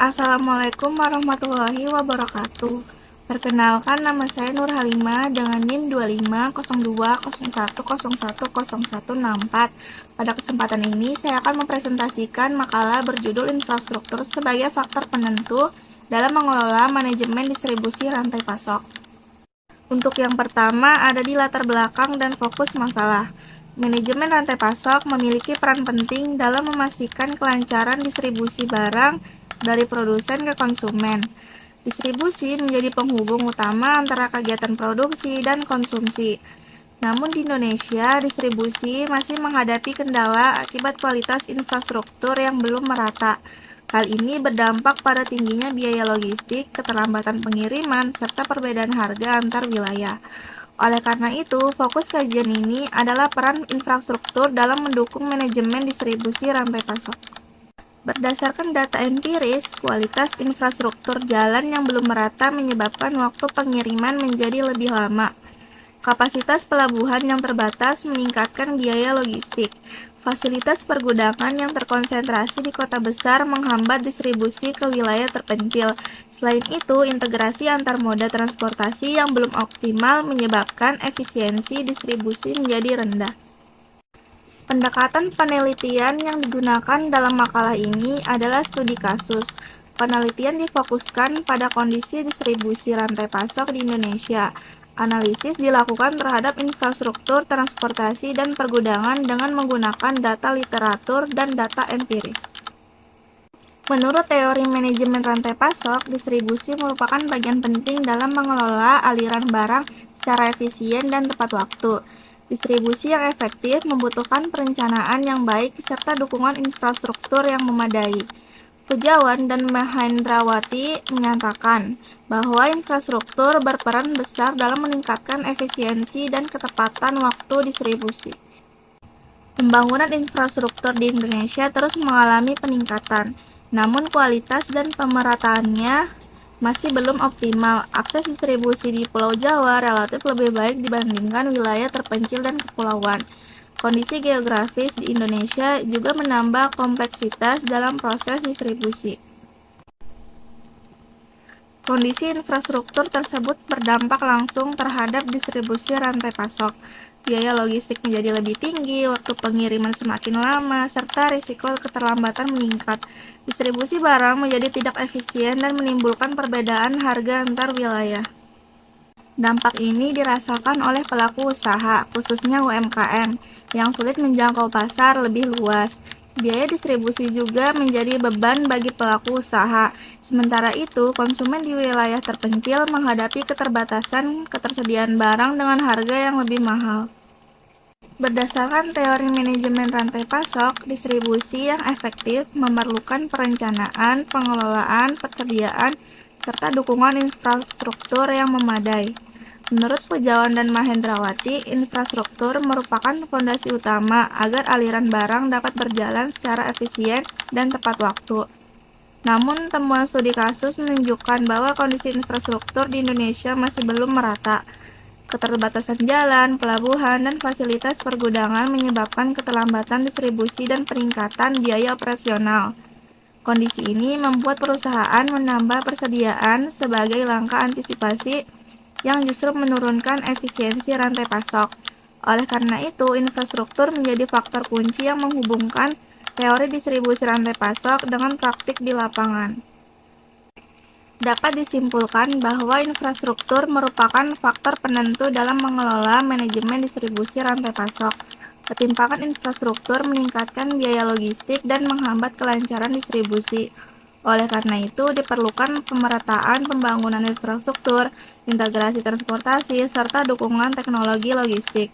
Assalamualaikum warahmatullahi wabarakatuh. Perkenalkan, nama saya Nur Halimah dengan NIM 250201010164. Pada kesempatan ini, saya akan mempresentasikan makalah berjudul Infrastruktur sebagai Faktor Penentu dalam Mengelola Manajemen Distribusi Rantai Pasok. Untuk yang pertama, ada di latar belakang dan fokus masalah. Manajemen rantai pasok memiliki peran penting dalam memastikan kelancaran distribusi barang dari produsen ke konsumen. Distribusi menjadi penghubung utama antara kegiatan produksi dan konsumsi. Namun di Indonesia, distribusi masih menghadapi kendala akibat kualitas infrastruktur yang belum merata. Hal ini berdampak pada tingginya biaya logistik, keterlambatan pengiriman, serta perbedaan harga antar wilayah. Oleh karena itu, fokus kajian ini adalah peran infrastruktur dalam mendukung manajemen distribusi rantai pasok. Berdasarkan data empiris, kualitas infrastruktur jalan yang belum merata menyebabkan waktu pengiriman menjadi lebih lama. Kapasitas pelabuhan yang terbatas meningkatkan biaya logistik. Fasilitas pergudangan yang terkonsentrasi di kota besar menghambat distribusi ke wilayah terpencil. Selain itu, integrasi antar moda transportasi yang belum optimal menyebabkan efisiensi distribusi menjadi rendah. Pendekatan penelitian yang digunakan dalam makalah ini adalah studi kasus. Penelitian difokuskan pada kondisi distribusi rantai pasok di Indonesia. Analisis dilakukan terhadap infrastruktur transportasi dan pergudangan dengan menggunakan data literatur dan data empiris. Menurut teori manajemen rantai pasok, distribusi merupakan bagian penting dalam mengelola aliran barang secara efisien dan tepat waktu. Distribusi yang efektif membutuhkan perencanaan yang baik serta dukungan infrastruktur yang memadai. Pujawan dan Mahendrawati menyatakan bahwa infrastruktur berperan besar dalam meningkatkan efisiensi dan ketepatan waktu distribusi. Pembangunan infrastruktur di Indonesia terus mengalami peningkatan, namun kualitas dan pemerataannya masih belum optimal. Akses distribusi di Pulau Jawa relatif lebih baik dibandingkan wilayah terpencil dan kepulauan. Kondisi geografis di Indonesia juga menambah kompleksitas dalam proses distribusi. Kondisi infrastruktur tersebut berdampak langsung terhadap distribusi rantai pasok. Biaya logistik menjadi lebih tinggi, waktu pengiriman semakin lama, serta risiko keterlambatan meningkat. Distribusi barang menjadi tidak efisien dan menimbulkan perbedaan harga antar wilayah. Dampak ini dirasakan oleh pelaku usaha, khususnya UMKM, yang sulit menjangkau pasar lebih luas. Biaya distribusi juga menjadi beban bagi pelaku usaha. Sementara itu, konsumen di wilayah terpencil menghadapi keterbatasan ketersediaan barang dengan harga yang lebih mahal. Berdasarkan teori manajemen rantai pasok, distribusi yang efektif memerlukan perencanaan, pengelolaan, persediaan, serta dukungan infrastruktur yang memadai. Menurut Pujawan dan Mahendrawati, infrastruktur merupakan fondasi utama agar aliran barang dapat berjalan secara efisien dan tepat waktu. Namun, temuan studi kasus menunjukkan bahwa kondisi infrastruktur di Indonesia masih belum merata. Keterbatasan jalan, pelabuhan, dan fasilitas pergudangan menyebabkan keterlambatan distribusi dan peningkatan biaya operasional. Kondisi ini membuat perusahaan menambah persediaan sebagai langkah antisipasi yang justru menurunkan efisiensi rantai pasok. Oleh karena itu, infrastruktur menjadi faktor kunci yang menghubungkan teori distribusi rantai pasok dengan praktik di lapangan. Dapat disimpulkan bahwa infrastruktur merupakan faktor penentu dalam mengelola manajemen distribusi rantai pasok. Ketimpangan infrastruktur meningkatkan biaya logistik dan menghambat kelancaran distribusi. Oleh karena itu, diperlukan pemerataan pembangunan infrastruktur, integrasi transportasi, serta dukungan teknologi logistik.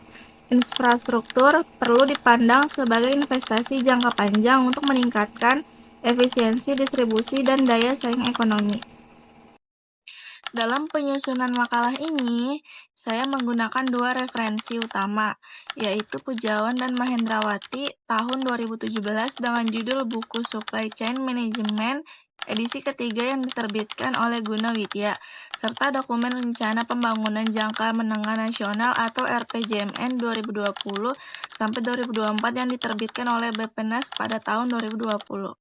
Infrastruktur perlu dipandang sebagai investasi jangka panjang untuk meningkatkan efisiensi distribusi dan daya saing ekonomi. Dalam penyusunan makalah ini, saya menggunakan dua referensi utama, yaitu Pujawan dan Mahendrawati tahun 2017 dengan judul buku Supply Chain Management edisi ketiga yang diterbitkan oleh Gunawidya, serta dokumen Rencana Pembangunan Jangka Menengah Nasional atau RPJMN 2020-2024 yang diterbitkan oleh Bappenas pada tahun 2020.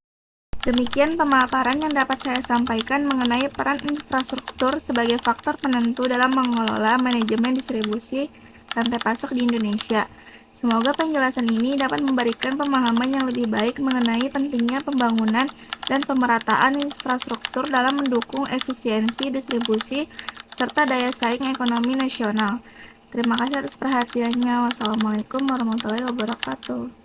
Demikian pemaparan yang dapat saya sampaikan mengenai peran infrastruktur sebagai faktor penentu dalam mengelola manajemen distribusi rantai pasok di Indonesia. Semoga penjelasan ini dapat memberikan pemahaman yang lebih baik mengenai pentingnya pembangunan dan pemerataan infrastruktur dalam mendukung efisiensi distribusi serta daya saing ekonomi nasional. Terima kasih atas perhatiannya. Wassalamualaikum warahmatullahi wabarakatuh.